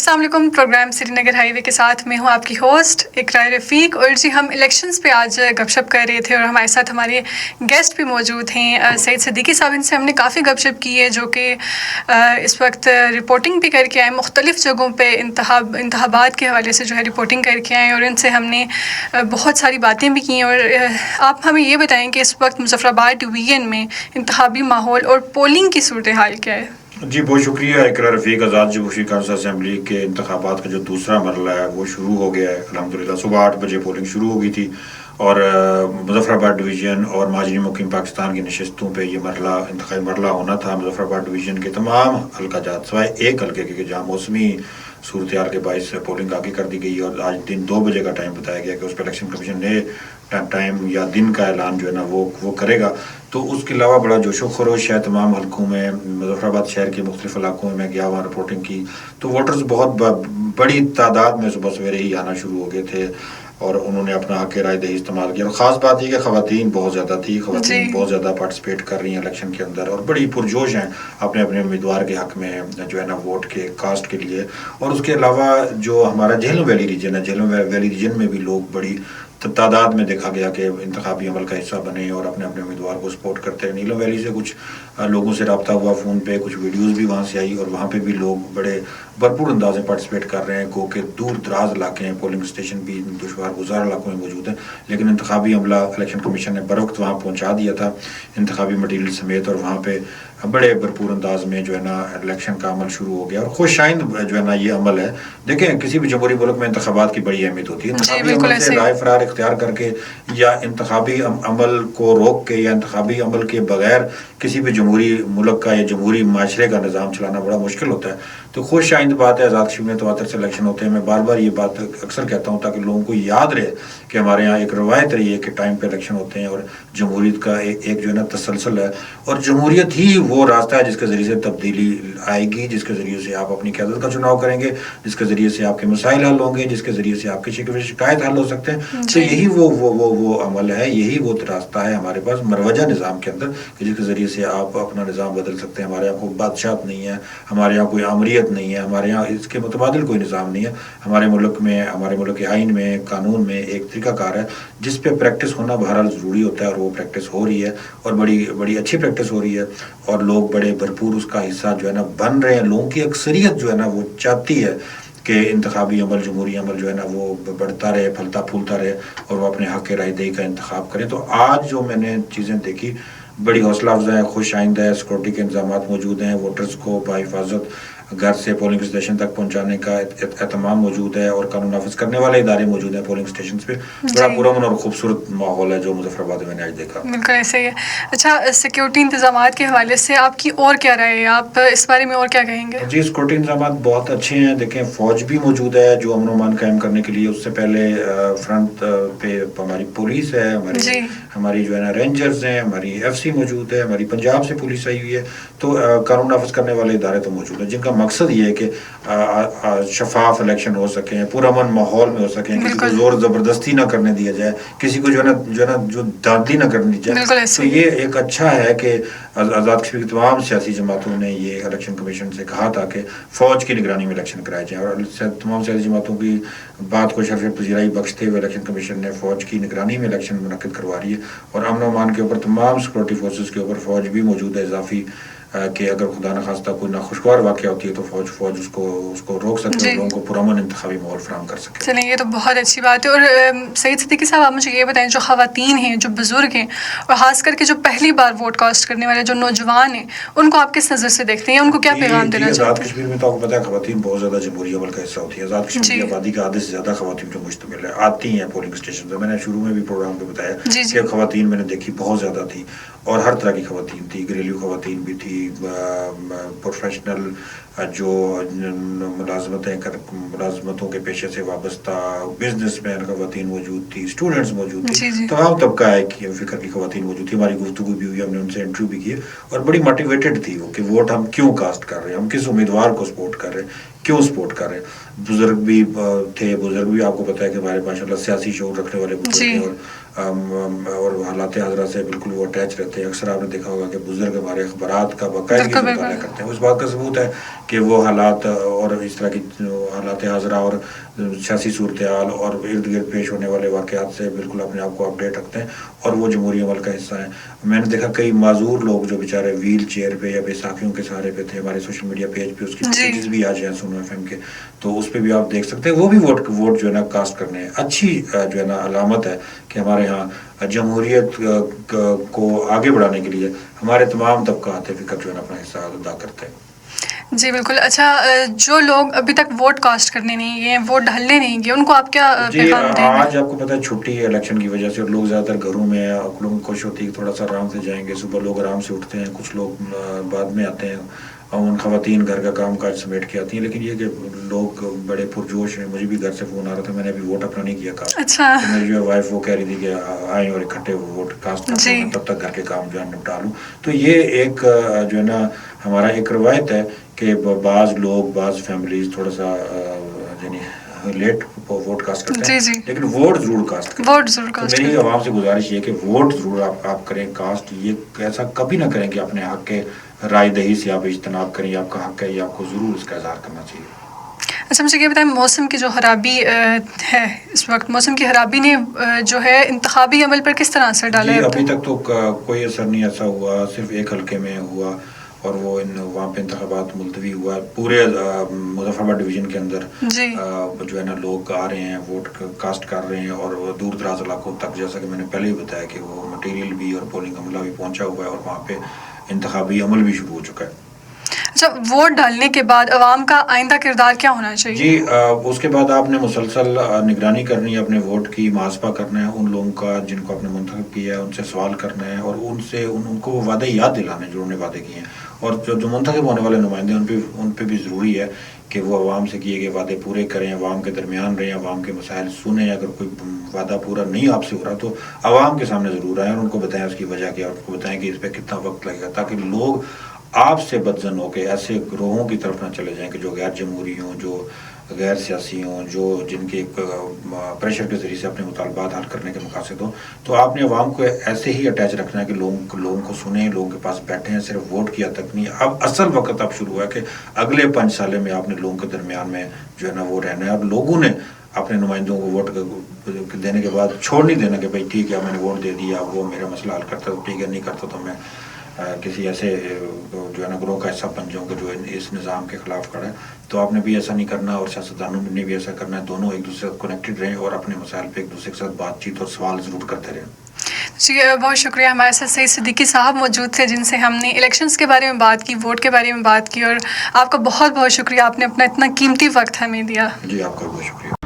अस्सलाम वालेकुम। प्रोग्राम श्री नगर हाईवे के साथ मैं हूँ आपकी होस्ट इकरार रफ़ीक। और जी हम इलेक्शंस पे आज गपशप कर रहे थे और हमारे साथ हमारे गेस्ट भी मौजूद हैं सईद सिद्दीकी साहब। इनसे हमने काफ़ी गपशप की है, जो कि इस वक्त रिपोर्टिंग भी करके आए, मुख्तलिफ़ जगहों पे इंतखाबात के हवाले से जो है रिपोर्टिंग करके आए, और इनसे हमने बहुत सारी बातें भी की। और आप हमें ये बताएँ कि इस वक्त मुज़फ़्फ़राबाद डिवीज़न में इंतखाबी माहौल और पोलिंग की सूरत हाल क्या है? जी बहुत शुक्रिया इकरार रफ़ीक। आज़ाद जमहूरी काउंसिल असम्बली के इंतखाबात का जो दूसरा मरला है वो शुरू हो गया है अल्हम्दुलिल्लाह। सुबह 8 बजे पोलिंग शुरू हो गई थी और मुज़फ़्फ़राबाद डिवीज़न और माजरी मुकीम पाकिस्तान की नशस्तों पे ये मरला इंतखाबी मरला होना था। मुज़फ़्फ़राबाद डिवीज़न के तमाम हल्का जात सवाए एक हल्के के जहाँ मौसमी सूरत हाल के बायस पोलिंग आगे कर दी गई और आज दिन 2 बजे का टाइम बताया गया कि उस पर इलेक्शन कमीशन ने टाइम या दिन का ऐलान जो है ना वो करेगा। तो उसके अलावा बड़ा जोशो खरोश है तमाम हल्कों में। मुज़फ़्फ़राबाद शहर के मुख्तलिफ़ इलाकों में मैं गया, वहाँ रिपोर्टिंग की तो वोटर्स बहुत बड़ी तादाद में सुबह सवेरे ही आना शुरू हो गए थे और उन्होंने अपना हक़ राय दही इस्तेमाल किया। और ख़ास बात यह कि ख़वातीन बहुत ज़्यादा थी, ख़वातीन बहुत ज़्यादा पार्टिसिपेट कर रही हैं इलेक्शन के अंदर और बड़ी पुरजोश हैं अपने अपने उम्मीदवार के हक़ में जो है ना वोट के कास्ट के लिए। और उसके अलावा जो हमारा झेलम वैली रीजन है, झेलम वैली रीजन में भी लोग बड़ी तादाद में देखा गया कि इंतखाबी अमल का हिस्सा बने और अपने अपने उम्मीदवार को सपोर्ट करते हैं। नीलम वैली से कुछ लोगों से रब्ता हुआ फ़ोन पे, कुछ वीडियोस भी वहाँ से आई और वहाँ पे भी लोग बड़े भरपूर अंदाज में पार्टिसिपेट कर रहे हैं। गो के दूर दराज इलाके हैं, पोलिंग स्टेशन भी दुश्वार गुजार इलाकों में मौजूद हैं, लेकिन इंतखाबी अमला इलेक्शन कमीशन ने बर वक्त वहाँ पहुँचा दिया था इंतखाबी मटीरियल समेत और वहाँ पे बड़े भरपूर अंदाज में जो है ना इलेक्शन का अमल शुरू हो गया और खुश आइंद जो है ना ये अमल है। देखें किसी भी जमहूरी मुल्क में इंतखाबात की बड़ी अहमियत होती है। इंतखाबी अमल से राय फरार इख्तियार करके या इंतखाबी अमल को रोक के या इंतखाबी अमल के बगैर किसी भी जमहूरी मुल्क का या जमहूरी माशरे का निज़ाम चलाना बड़ा मुश्किल होता है। तो खुश आइंद बात है, आज़ाद कश्मीर में तवातर से इलेक्शन होते हैं। मैं बार बार ये बात अक्सर कहता हूँ ताकि लोगों को याद रहे कि हमारे यहाँ एक रवायत रही है कि टाइम पे इलेक्शन होते हैं और जमहूरियत का एक जो है ना तसलसल है और जमहूरियत ही वो रास्ता है जिसके ज़रिए से तब्दीली आएगी, जिसके ज़रिए से आप अपनी क़यादत का चुनाव करेंगे, जिसके ज़रिए से आपके मसाइल हल होंगे, जिसके ज़रिए से आपकी शिकायत हल हो सकते हैं। तो यही वो अमल है, यही वो रास्ता है हमारे पास मरवजा निज़ाम के अंदर कि जिसके ज़रिए से आप अपना निज़ाम बदल सकते हैं। हमारे यहाँ कोई बादशाहत नहीं है, हमारे यहाँ कोई आमरीत नहीं है, हमारे यहाँ इसके मुतबादिल कोई निज़ाम नहीं है। हमारे मुल्क में, हमारे मुल्क के आइन में, कानून में एक तरीक़ाकार है जिस पे प्रैक्टिस होना बहरहाल ज़रूरी होता है और वो प्रैक्टिस हो रही है और बड़ी अच्छी प्रैक्टिस हो रही है और लोग बड़े भरपूर उसका हिस्सा जो है ना बन रहे हैं। लोगों की अक्सरियत जो है ना वो चाहती है कि इंतखाबी अमल, जमहूरी अमल जो है ना वो बढ़ता रहे, फलता फूलता रहे और वो अपने हक़ राय दही का इंतखाब करें। तो आज जो मैंने चीज़ें देखी बड़ी हौसला अफजा है, खुश आइंदा है। सिक्योरिटी के इंतजाम मौजूद हैं, वोटर्स को बाहिफाजत घर से पोलिंग स्टेशन तक पहुंचाने का एहतमाम मौजूद है और कानून नाफिज करने वाले इदारे मौजूद हैं पोलिंग स्टेशन पे। बड़ा पुरअमन और खूबसूरत माहौल है जो मुज़फ़्फ़राबाद में मैंने आज देखा। बिल्कुल ऐसे ही है। अच्छा, सिक्योरिटी इंतजाम के हवाले से आपकी और क्या राय है, आप इस बारे में और क्या कहेंगे? जी सिक्योरिटी इंतजाम बहुत अच्छे हैं। देखें फ़ौज भी मौजूद है जो अमन अमान कायम करने के लिए। उससे पहले फ्रंट पे हमारी पुलिस है, हमारी जो है ना रेंजर्स हैं, हमारी FC मौजूद है, हमारी पंजाब से पुलिस आई हुई है। तो कानून नाफिज करने वाले इदारे तो मौजूद हैं जिनका मकसद ये है कि शफाफ इलेक्शन हो सकें, पुरअमन माहौल में हो सकें, किसी को ज़ोर ज़बरदस्ती ना करने दिया जाए, किसी को जो है ना जो दांधी ना करने दी जाए। तो ये एक अच्छा है कि आज़ाद कश्मीर की तमाम सियासी जमातों ने ये इलेक्शन कमीशन से कहा था कि फ़ौज की निगरानी में इलेक्शन कराए जाएँ और तमाम सियासी जमातों की बात को शर्फ़ पज़ीराई बख्शते हुए इलेक्शन कमीशन ने फ़ौज की निगरानी में इलेक्शन मुनक़्क़िद करवा रही है और अमन और अमान के ऊपर तमाम सिक्योरिटी फोर्सेस के ऊपर फ़ौज भी मौजूद है इजाफी कि अगर खुदा न खास्ता कोई नाखुशगवार वाक़या होती है तो फ़ौज उसको रोक सकते हैं और लोगों को पुरअमन इंतखाबी माहौल फराहम कर सके। चलिए ये तो बहुत अच्छी बात है। और सईद सिद्दीकी साहब आप मुझे ये बताएं, जो ख़वातीन हैं, जो बुज़ुर्ग हैं और ख़ास करके जो पहली बार वोट कास्ट करने वाले जो नौजवान हैं, उनको आप किस नज़र से देखते हैं, उनको क्या पैगाम देना चाहते हैं? आज़ाद कश्मीर में तो आपको पता है ख़वातीन बहुत ज़्यादा जमहूरी अमल का हिस्सा होती है। आज़ाद कश्मीर की आबादी का आधे से ज़्यादा ख़वातीन जो मुश्तमिल है आती हैं पोलिंग स्टेशन पर। मैंने शुरू में भी प्रोग्राम पर बताया कि ख़वातीन मैंने देखी बहुत ज़्यादा थी और हर तरह की ख़वातीन थी, घरेलू ख़वातीन भी थी, प्रोफेशनल जो मुलाजमतों के पेशे से वाबस्ता बिजनेसमैन ख़वातीन मौजूद थी, स्टूडेंट्स मौजूद थी, तमाम तबका है कि फ़िक्र की ख़वातीन मौजूद थी। हमारी गुफ्तगू भी हुई, हमने उनसे इंटरव्यू भी किए और बड़ी मोटिवेटेड थी वो कि वोट हम क्यों कास्ट कर रहे हैं, हम किस उम्मीदवार को सपोर्ट कर रहे हैं, क्यों सपोर्ट कर रहे हैं। बुजुर्ग भी थे, बुजुर्ग भी आपको पता है कि हमारे माशाल्लाह सियासी शऊर रखने वाले बुजुर्ग जी। थे और हालात हाजरा से बिल्कुल वो अटैच रहते हैं। अक्सर आपने देखा होगा कि बुजुर्ग हमारे अखबारात का बाकायदगी से बिल्कुल मुताला बिल्कुल करते हैं। उस बात का सबूत है कि वो हालात और इस तरह की हालात हाजरा और सियासी सूरत हाल और इर्द गिर्द पेश होने वाले वाक़यात से बिल्कुल अपने आप को अपडेट रखते हैं और वो जमहूरी अमल का हिस्सा है। मैंने देखा कई माजूर लोग जो बेचारे व्हील चेयर पे या बैसाखियों के सहारे पे थे, हमारे सोशल मीडिया पेज पे उसकी जी। पेजेस भी आज हैं सुनो एफएम के, तो उस पे भी आप देख सकते हैं वो भी वोट जो है ना कास्ट करने हैं। अच्छी जो है ना अलामत है कि हमारे यहाँ जमहूरियत को आगे बढ़ाने के लिए हमारे तमाम तबकात फ़िक्र जो है ना अपना हिस्सा अदा करते हैं। जी बिल्कुल। अच्छा, जो लोग अभी तक वोट कास्ट करने नहीं गए, वोट डालने नहीं गए, उनको आप क्या जी पैगाम देंगे? आज आपको पता है छुट्टी है इलेक्शन की वजह से और लोग ज़्यादातर घरों में हैं और लोगों को खुश होती है कि थोड़ा सा आराम से जाएंगे। सुबह लोग आराम से उठते हैं, कुछ लोग बाद में आते हैं और उन ख़वातीन घर का काम काज समेट के आती हैं। लेकिन ये कि लोग बड़े पुरजोश हैं। मुझे भी घर से फ़ोन आ रहा था, मैंने अभी वोट अपना नहीं किया कास्ट। अच्छा। तो मेरी जो वाइफ वो कह रही थी कि आएँ और इकट्ठे वोट कास्ट करते जी। हैं, तब तक घर के काम जो है निपटा लूँ। तो ये एक जो है ना हमारा एक रवायत है कि बाज़ लोग बाज़ फैमिलीज़ थोड़ा सा यानी लेट वोट कास्ट करते हैं, जी जी। लेकिन वोट जरूर कास्ट करें। वोट जरूर तो कास्ट मेरी करें। आवाम से गुजारिश ये है कि वोट जरूर आप करें कास्ट। ये ऐसा कभी ना करें कि अपने हक के राय दही से आप इज्तनाब करें। ये आपका हक है, ये आपको ज़रूर इसका इज़हार करना चाहिए। अच्छा, मुझे ये बताएं, मौसम की जो खराबी है इस वक्त, मौसम की खराबी ने जो है इंतखाबी अमल पर किस तरह असर डाला जी है अब अभी तक? तक तो कोई असर नहीं ऐसा हुआ, सिर्फ एक हल्के में हुआ और वो वहाँ पे इंतखाबात मुलतवी हुआ। पूरे मुजफ्फराबाद डिवीज़न के अंदर जी। जो है ना लोग आ रहे हैं, वोट कास्ट कर रहे हैं और दूर दराज इलाकों तक, जैसा कि मैंने पहले ही बताया कि वो मटेरियल भी और पोलिंग अमला भी पहुँचा हुआ है और वहाँ पे इंतखाबी अमल भी शुरू हो चुका है। अच्छा, वोट डालने के बाद अवाम का आइंदा किरदार क्या होना चाहिए? जी उसके बाद आपने मुसलसल निगरानी करनी है अपने वोट की, मुहासबा करना है उन लोगों का जिनको आपने मुंतखब किया है, उनसे सवाल करना है और उनसे उनको वो वादे याद दिलाने जो उन्होंने वादे किए हैं। और जो मुंतखब होने वाले नुमाइंदे उन पे भी ज़रूरी है कि वो अवाम से किए गए वादे पूरे करें, अवाम के दरमियान रहें, अवाम के मसाइल सुनें। अगर कोई वादा पूरा नहीं आपसे हो रहा तो अवाम के सामने ज़रूर आएँ और उनको बताएं उसकी वजह क्या, उनको बताएं कि इस पर कितना वक्त लगेगा, ताकि लोग आपसे बदजन होकर ऐसे ग्रोहों की तरफ ना चले जाएं कि जो गैर जमहूरी हों, जो गैर सियासी हों, जो जिनके प्रेशर के ज़रिए से अपने मुतालबात हल करने के मकासद हों। तो आपने अवाम को ऐसे ही अटैच रखना है कि लोगों को सुने, लोगों के पास बैठे हैं, सिर्फ वोट किया तक नहीं। अब असल वक्त अब शुरू हुआ है कि अगले 5 साल में आपने लोगों के दरमियान में जो है ना वो रहना है। अब लोगों ने अपने नुमाइंदों को वोट देने के बाद छोड़ नहीं देना कि भाई ठीक है मैंने वोट दे दिया, अब वो मेरा मसला हल करता तो ठीक है, नहीं करता तो मैं किसी ऐसे जो है ना ग्रोह का हिस्सा बन जाऊँगा जो इस निज़ाम के ख़िलाफ़ खड़ा है। तो आपने भी ऐसा नहीं करना और सियासतदानों ने भी ऐसा करना है। दोनों एक दूसरे से कनेक्टेड रहें और अपने मसाइल पे एक दूसरे के साथ बातचीत और सवाल ज़रूर करते रहें। जी बहुत शुक्रिया। हमारे साथ सईद सिद्दीकी साहब मौजूद थे जिनसे हमने इलेक्शंस के बारे में बात की, वोट के बारे में बात की, और आपका बहुत बहुत शुक्रिया, आपने अपना इतना कीमती वक्त हमें दिया। जी आपका बहुत शुक्रिया।